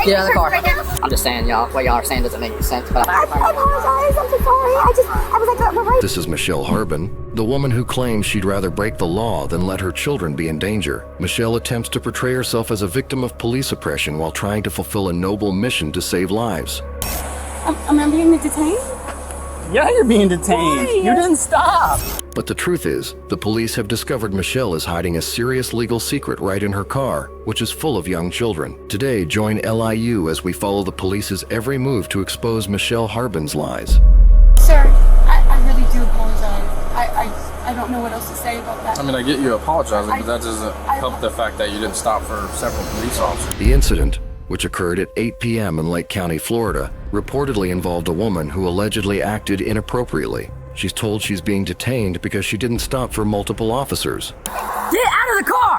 sorry. Get out of the car. Right now. I'm just saying, y'all, what y'all are saying doesn't make any sense. But I apologize. I'm so sorry. I was like, we're right. This is Michelle Harbin, the woman who claims she'd rather break the law than let her children be in danger. Michelle attempts to portray herself as a victim of police oppression while trying to fulfill a noble mission to save lives. I'm being detained? Yeah, you're being detained. Why? You didn't stop. But the truth is, the police have discovered Michelle is hiding a serious legal secret right in her car, which is full of young children. Today, join LIU as we follow the police's every move to expose Michelle Harbin's lies. Sir, I really do apologize. I don't know what else to say about that. I mean, I get you apologizing, but that doesn't help the fact that you didn't stop for several police officers. The incident, which occurred at 8 p.m. in Lake County, Florida, reportedly involved a woman who allegedly acted inappropriately. She's told she's being detained because she didn't stop for multiple officers. get out of the car!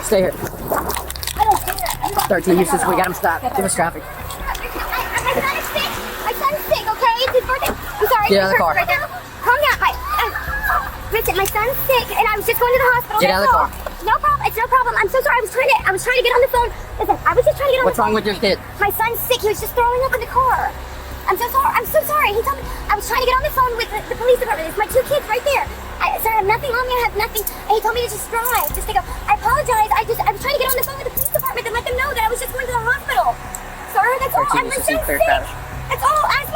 Stay here. I don't care. 13 uses, we got him stopped. Give us traffic. My son is sick. My son's sick, okay? It's his birthday. I'm sorry. Get out of the car. Right now. Calm down. Listen, my son's sick, and I was just going to the hospital. Get out of the car. No problem. It's no problem. I'm so sorry. I was trying to get on the phone. Listen, I was just trying to get on What's the phone. wrong with your kid? My son's sick. He was just throwing up in the car. I'm so sorry. I'm so sorry. He told me I was trying to get on the phone with the police department. It's my two kids right there. Sir, I have nothing on me. I have nothing. And he told me to just drive. Just to go. I apologize. I was trying to get on the phone with the police department and let them know that I was just going to the hospital. Sir, that's all. I'm so sick. That's all. Ask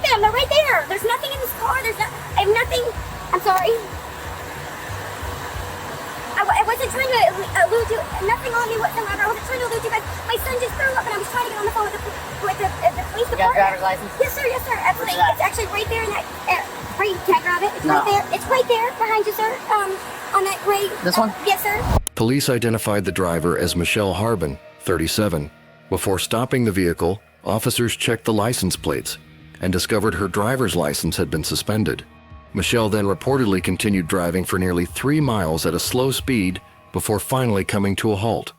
them. They're right there. There's nothing in this car. I have nothing. I'm sorry. I wasn't trying to elude you. Nothing on me whatsoever. I wasn't trying to elude you guys. My son just threw up and I was trying to get on the phone with the police department. You got a driver's license? Yes, sir. Yes, sir. Absolutely. It's actually right there in that. Can I grab it? It's No. right there. It's right there behind you, sir. On that gray. This one? Yes, sir. Police identified the driver as Michelle Harbin, 37. Before stopping the vehicle, officers checked the license plates and discovered her driver's license had been suspended. Michelle then reportedly continued driving for nearly 3 miles at a slow speed before finally coming to a halt.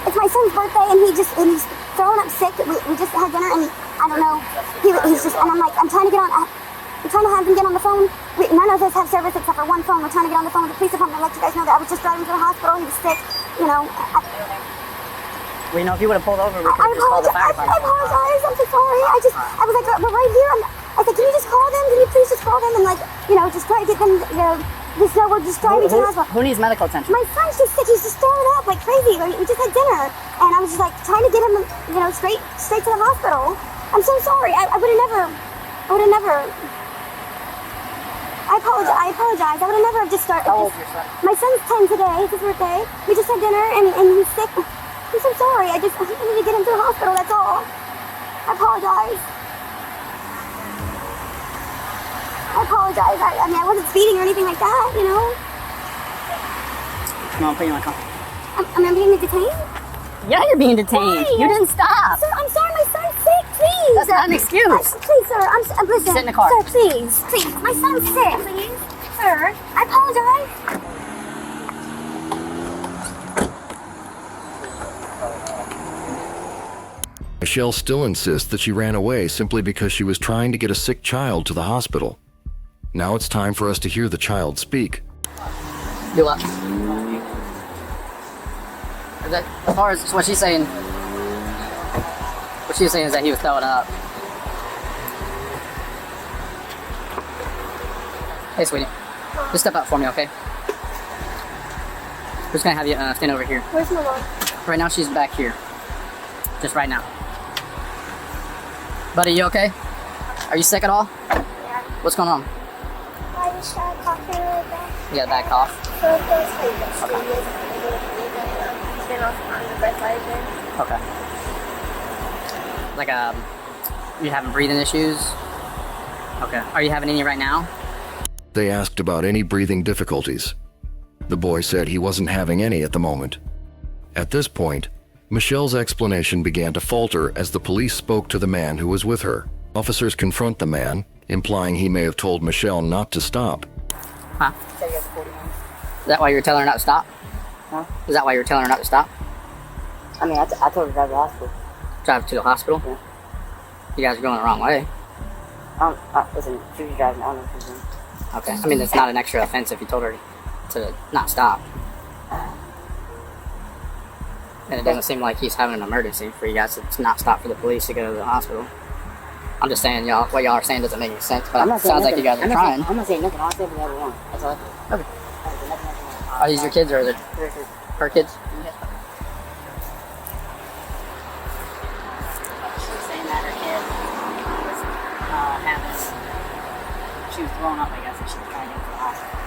It's my son's birthday and he's throwing up sick. We just had dinner and I don't know. He's just, and I'm trying to get on. I'm trying to have him get on the phone. None of us have service except for one phone. We're trying to get on the phone with the police department and let you guys know that I was just driving to the hospital. He was sick. You know. We know if you would have pulled over, we could have just called the fire department. I apologize. I'm so sorry. I was like, we're right here. I said, can you just call them? Can you please just call them and just try to get them, just know we're just driving to the hospital. Who needs medical attention? My son's just sick. He's just throwing up like crazy. We just had dinner, and I was just like trying to get him, straight to the hospital. I'm so sorry. I would have never. I apologize. I would have never just started. How old is your son? My son's 10 today. It's his birthday. We just had dinner, and he's sick. I'm so sorry. I need to get him to the hospital. That's all. I apologize. I mean, I wasn't speeding or anything like that, Come on, put you in my car. I'm being detained? Yeah, you're being detained. Why? You didn't stop. Sir, I'm sorry, my son's sick, please. That's not an excuse. Please, sir, listen. Sit in the car. Sir, please, my son's sick, please. Sir, I apologize. Michelle still insists that she ran away simply because she was trying to get a sick child to the hospital. Now it's time for us to hear the child speak. Do what? As far as what she's saying is that he was throwing up. Hey, sweetie. Just step out for me, okay? We're just gonna have you stand over here. Where's my mom? Right now, she's back here. Just right now. Buddy, you okay? Are you sick at all? Yeah. What's going on? I just started coughing really bad. You got a bad cough? So it feels like this. He's been off on the breathalyzer. Okay. Like, you having breathing issues? Okay. Are you having any right now? They asked about any breathing difficulties. The boy said he wasn't having any at the moment. At this point, Michelle's explanation began to falter as the police spoke to the man who was with her. Officers confront the man, implying he may have told Michelle not to stop. Huh? Is that why you were telling her not to stop? Huh? Is that why you were telling her not to stop? I mean, I told her to drive to the hospital. Drive to the hospital? Yeah. You guys are going the wrong way. Listen, she was driving. I don't know if she was doing. Okay. I mean, it's not an extra offense if you told her to not stop. And it doesn't seem like he's having an emergency for you guys to not stop for the police to go to the hospital. I'm just saying, y'all, what y'all are saying doesn't make any sense, but it sounds like you guys are trying. I'm not saying nothing. I'll say whatever I want. That's all I do. Okay. Are these your kids or are they her kids? Saying that her kid was she was thrown up, I guess, and she was trying to get to the hospital.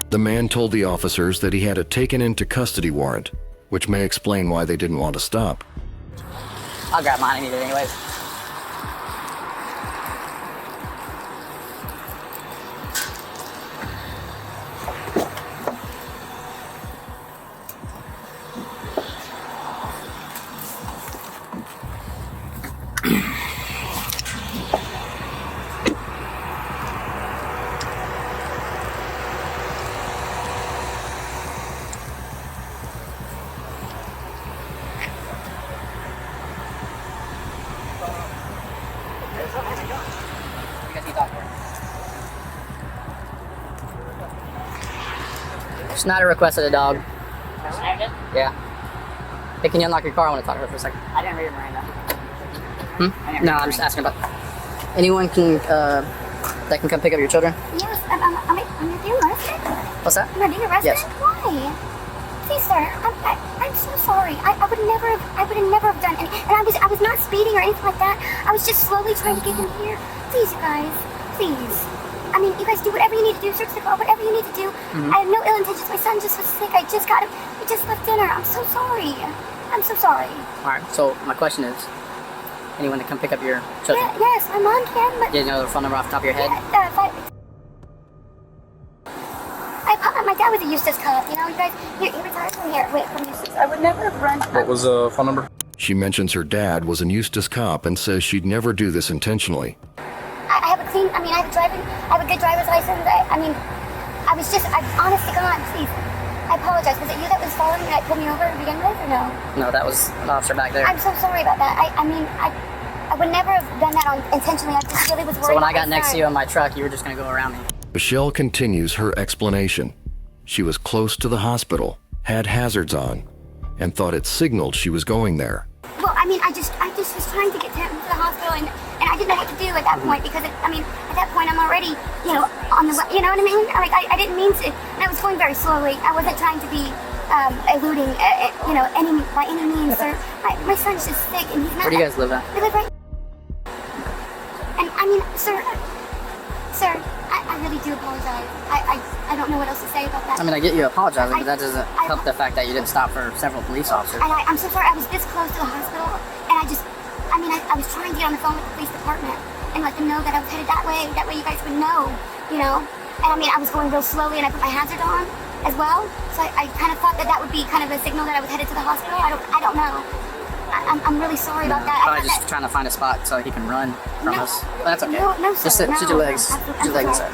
The man told the officers that he had a taken into custody warrant, which may explain why they didn't want to stop. I'll grab mine. I need it anyways. Snyder requested a dog. Snyder? Yeah. Hey, can you unlock your car? I want to talk to her for a second. I didn't read Miranda. No, I'm just asking about anyone can that can come pick up your children. Yes, am I being arrested? What's that? Am I being arrested? Yes. Why? Please, sir, I'm so sorry. I would never have done anything. And I was not speeding or anything like that. I was just slowly trying to get him here. Please, you guys, please. I mean, you guys do whatever you need to do, search the car, whatever you need to do. I have no ill intentions. My son just was sick. I just got him. He just left dinner. I'm so sorry. I'm so sorry. All right. So my question is, anyone to come pick up your children? Yes, my mom can, but Do you know the phone number off the top of your head? my dad was a Eustace cop. You know, you guys, he retired from here. Wait, from Eustace. I would never have run. What was the phone number? She mentions her dad was an Eustace cop and says she'd never do this intentionally. I have a clean. I mean, I have a good driver's license. Honest to God, please. I apologize. Was it you that was following me that pulled me over to begin with, or no? No, that was an officer back there. I'm so sorry about that. I would never have done that intentionally. I just really was worried. So when I about got my next son. to you on my truck, you were just gonna go around me. Michelle continues her explanation. She was close to the hospital, had hazards on, and thought it signaled she was going there. Well, I mean, I just was trying to get to the hospital, and I didn't know what to do at that point because, at that point I'm already, on the, you know what I mean? Like, I didn't mean to, and I was going very slowly. I wasn't trying to be eluding, by any means, sir. My son's just sick, and he's not. Where do you guys live at? We live right. And sir, I really do apologize. I don't know what else to say about that. I mean, I get you apologizing, but that doesn't help the fact that you didn't stop for several police officers. And I'm so sorry. I was this close to the hospital, and I was trying to get on the phone with the police department and let them know that I was headed that way. That way you guys would know, And I was going real slowly, and I put my hazard on as well. So I kind of thought that would be kind of a signal that I was headed to the hospital. I don't know. I'm really sorry about that. Probably just trying to find a spot so he can run from us. But that's okay. No, sir. Just sit your legs. Put your legs aside.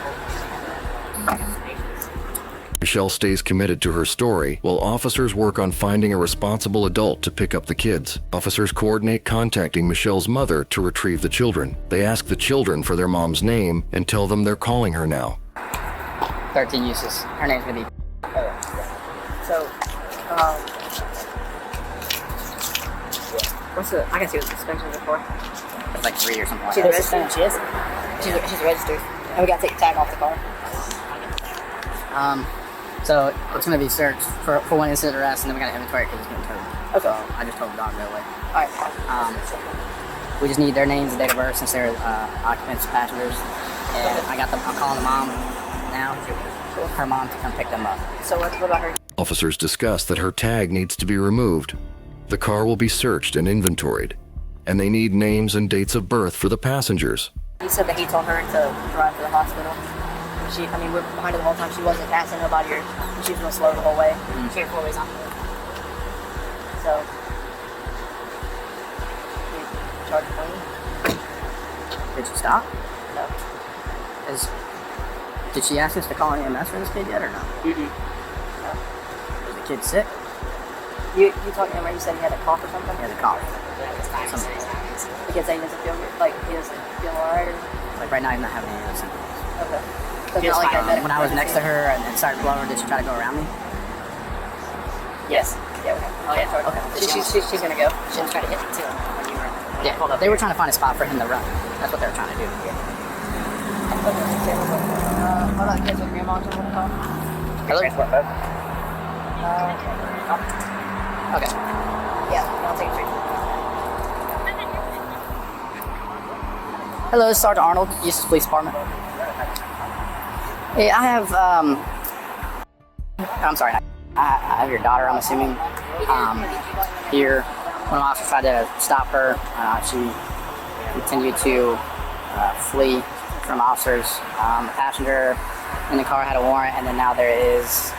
Michelle stays committed to her story while officers work on finding a responsible adult to pick up the kids. Officers coordinate contacting Michelle's mother to retrieve the children. They ask the children for their mom's name and tell them they're calling her now. 13 uses. Her name's gonna be. So, I can see what the suspension is for. It's like 3 or something like She's that. registered. She is. She's registered. And we gotta take the tag off the car. So it's gonna be searched for one incident arrest, and then we gotta inventory it because it's been towed. Okay. So I just told the dog to go away. Alright. We just need their names and date of birth since they're occupants, passengers. And I'm calling the mom now. Her mom to come pick them up. So what about her? Officers discuss that her tag needs to be removed. The car will be searched and inventoried, and they need names and dates of birth for the passengers. He said that he told her to drive to the hospital. We're behind her the whole time. She wasn't passing nobody, or she was going slow the whole way. She had 4 ways on. So, he charged me. Did she stop? No. Did she ask us to call an EMS for this kid yet or no? Was the kid sick? You talking to him, right? You said he had a cough or something? He had a cough. The kid saying he doesn't feel good, like he doesn't feel alright, or? Like right now he's not having any of those symptoms. Okay. So it's not like When I was next to her and started blowing, did she try to go around me? Yes. Yeah, Oh yeah. Okay. She's gonna go. She was trying to hit me too. When you were. Yeah. Hold up. They were trying to find a spot for him to run. That's what they were trying to do. Hold on. Guys, with grandma on the phone. Hello? Okay. Yeah. I'll take a picture. Hello, this is Sergeant Arnold, Eustis Police Department. Hey, I have, I'm sorry, I have your daughter, I'm assuming, here. One of the officers tried to stop her. She continued to flee from officers. The passenger in the car had a warrant, and then now there is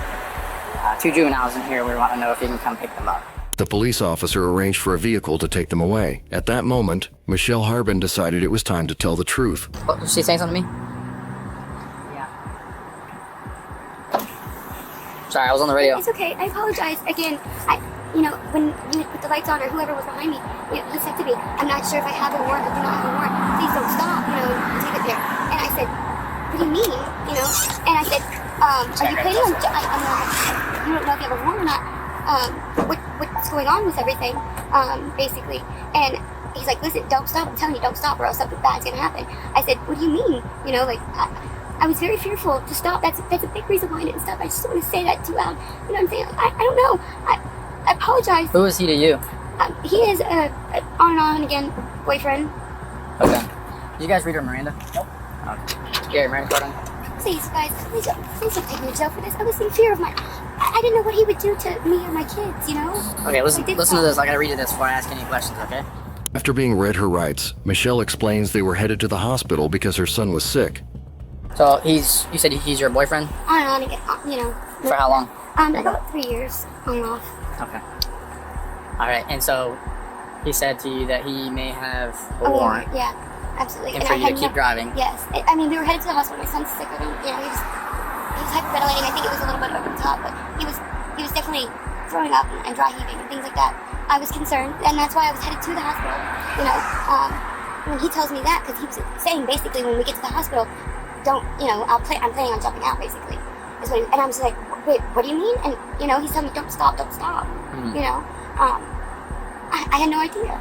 2 juveniles in here. We want to know if you can come pick them up. The police officer arranged for a vehicle to take them away. At that moment, Michelle Harbin decided it was time to tell the truth. What, did she say something to me? Yeah. Sorry, I was on the radio. It's okay. I apologize. Again, when you put the lights on or whoever was behind me, he said to me, I'm not sure if I have a warrant or do not have a warrant. Please don't stop, take it there. And I said, what do you mean? And I said, are you planning on, you don't know if you have a warrant or not. What's going on with everything, basically. And he's like, listen, don't stop. I'm telling you, don't stop or else something bad's gonna happen. I said, what do you mean? I was very fearful to stop. That's a big reason why I didn't stop. I just want to say that too loud. You know what I'm saying? I don't know. I apologize. Who is he to you? He is a on and on again boyfriend. Okay. Did you guys read her Miranda? Nope. Okay. Yeah, Miranda card on. Please, guys, please don't take me to jail for this. I was in fear of I didn't know what he would do to me or my kids, Okay, listen to this. I gotta read you this before I ask any questions, okay? After being read her rights, Michelle explains they were headed to the hospital because her son was sick. So you said he's your boyfriend? On and on again, For how long? About 3 years, on and off. Okay. Alright, and so he said to you that he may have a warrant. Yeah, absolutely. And for you to keep driving. Yes. We were headed to the hospital. My son's sick. He was hyperventilating. I think it was a little bit over the top, but he was definitely throwing up and dry heaving and things like that. I was concerned, and that's why I was headed to the hospital. When he tells me that, because he was saying basically when we get to the hospital, I'm planning on jumping out basically. And I was like, wait, what do you mean? And he's telling me don't stop. Mm-hmm. I had no idea.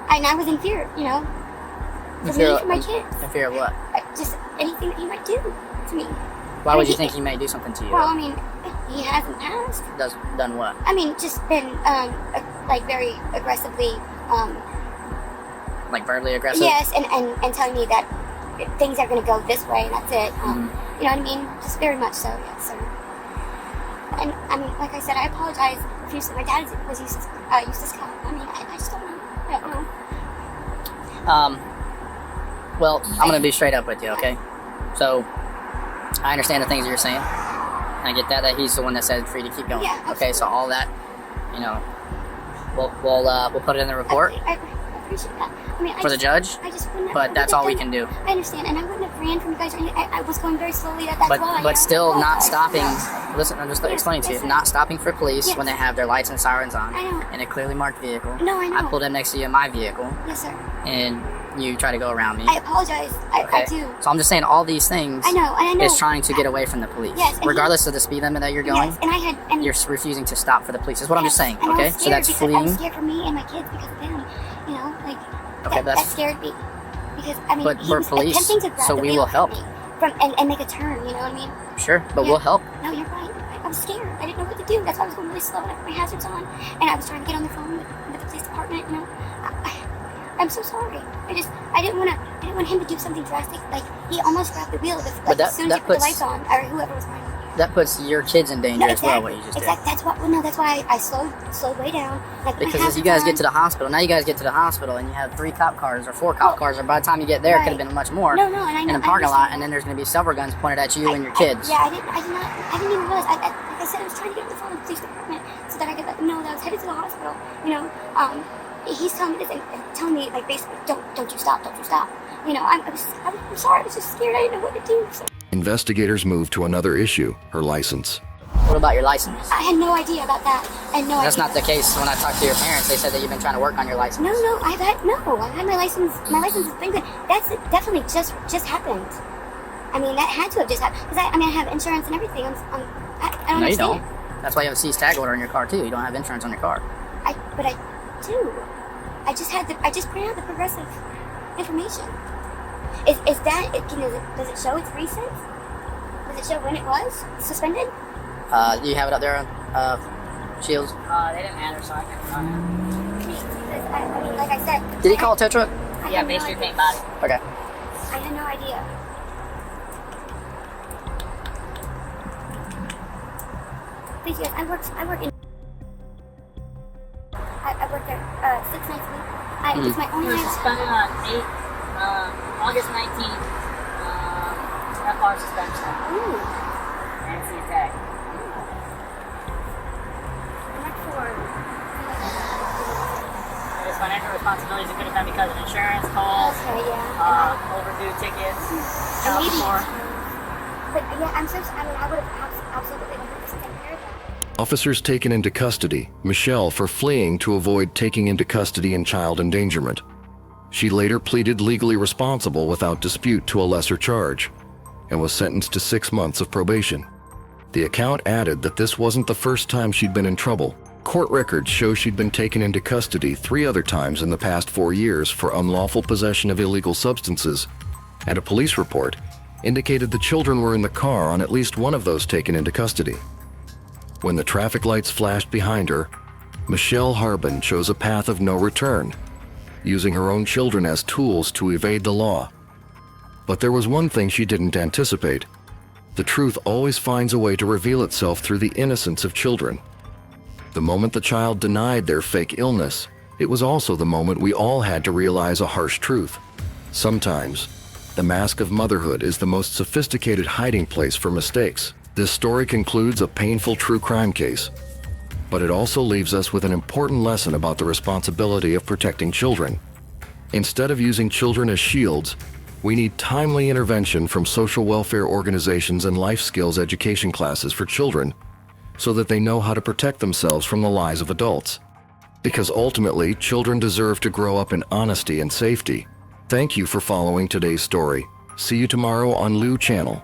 And I was in fear, for me, for my kids. In fear of what? Just anything that he might do to me. Why would you think he may do something to you? Well, he has in the past. Done what? Just been, very aggressively, Like verbally aggressive? Yes, and telling me that things are going to go this way, and that's it. You know what I mean? Just very much so, yes, sir. And, like I said, I apologize profusely. My dad was Eustace Cop. I just don't know. I don't know. Well, I'm going to be straight up with you, okay? So, I understand the things you're saying. I get that he's the one that said for you to keep going. Yeah, okay, so all that, we'll put it in the report. I appreciate that. For the judge, but that's all we can do. I understand, and I wouldn't have ran from you guys or anything. I was going very slowly. That's why. But still not stopping. Yes. Listen, I'm just explaining to you. Yes, Not stopping for police yes. when they have their lights and sirens on I know. in a clearly marked vehicle. No, I know. I pulled up next to you in my vehicle, Yes, sir. and you try to go around me. I apologize. I do. So I'm just saying all these things I know. is trying to get away from the police. Yes, and regardless of the speed limit that you're going. Yes, and you're refusing to stop for the police. Is what I'm just saying. And I Okay, was so that's scared because I was fleeing. scared for me and my kids because of him. Okay, that scared me because But he for was police, attempting to grab so the we wheel will help. from me and make a turn. You know what I mean? Sure, but Yeah. we'll help. No, you're right. I was scared. I didn't know what to do. That's why I was going really slow and I put my hazards on. And I was trying to get on the phone with the police department. I'm so sorry. I didn't want him to do something drastic. Like he almost grabbed the wheel as soon as he put the lights on, or whoever was behind me. That puts your kids in danger as well. What you just did. That's why I slowed way down. Because as you guys get to the hospital, and you have 3 cop cars or 4 cop cars, or by the time you get there, it could have been much more. No, and I know. In a parking lot, and then there's going to be several guns pointed at you and your kids. I didn't even realize. Like I said, I was trying to get on the phone with the police department so that I could let them know that I was headed to the hospital. He's telling me this and telling me like basically, don't you stop. I'm sorry. I was just scared. I didn't know what to do. So. Investigators moved to another issue, her license. What about your license? I had no idea about that. That's not the case. When I talked to your parents, they said that you've been trying to work on your license. No, I've had my license. My license has been good. That's definitely just happened. That had to have just happened because I have insurance and everything. I don't No, you understand. don't. That's why you have a seized tag order in your car too. You don't have insurance on your car. But I do. I just printed out the progressive information. Is that, does it show it's recent? Does it show when it was suspended? Do you have it up there, Shields? They didn't matter, so I can't find it. I mean, like I said. Did he call a tow truck? Yeah, Bay Street Paint Body. Okay. I had no idea. Please, yes, I work in. I work there 6 nights a week. It's my He only was night. suspended on August 19th. F.R. suspension. Ooh. And seized tag. What for? His financial responsibilities could have been because of insurance calls, Okay, yeah. overdue tickets, And child maybe. support. But yeah, I'm so. I mean, I would have absolutely 100% taken care of that. Officers taken into custody Michelle for fleeing to avoid taking into custody and child endangerment. She later pleaded legally responsible without dispute to a lesser charge and was sentenced to 6 months of probation. The account added that this wasn't the first time she'd been in trouble. Court records show she'd been taken into custody 3 other times in the past 4 years for unlawful possession of illegal substances, and a police report indicated the children were in the car on at least one of those taken into custody. When the traffic lights flashed behind her, Michelle Harbin chose a path of no return, using her own children as tools to evade the law. But there was one thing she didn't anticipate. The truth always finds a way to reveal itself through the innocence of children. The moment the child denied their fake illness, it was also the moment we all had to realize a harsh truth. Sometimes, the mask of motherhood is the most sophisticated hiding place for mistakes. This story concludes a painful true crime case, but it also leaves us with an important lesson about the responsibility of protecting children. Instead of using children as shields, we need timely intervention from social welfare organizations and life skills education classes for children so that they know how to protect themselves from the lies of adults. Because ultimately, children deserve to grow up in honesty and safety. Thank you for following today's story. See you tomorrow on Lou Channel.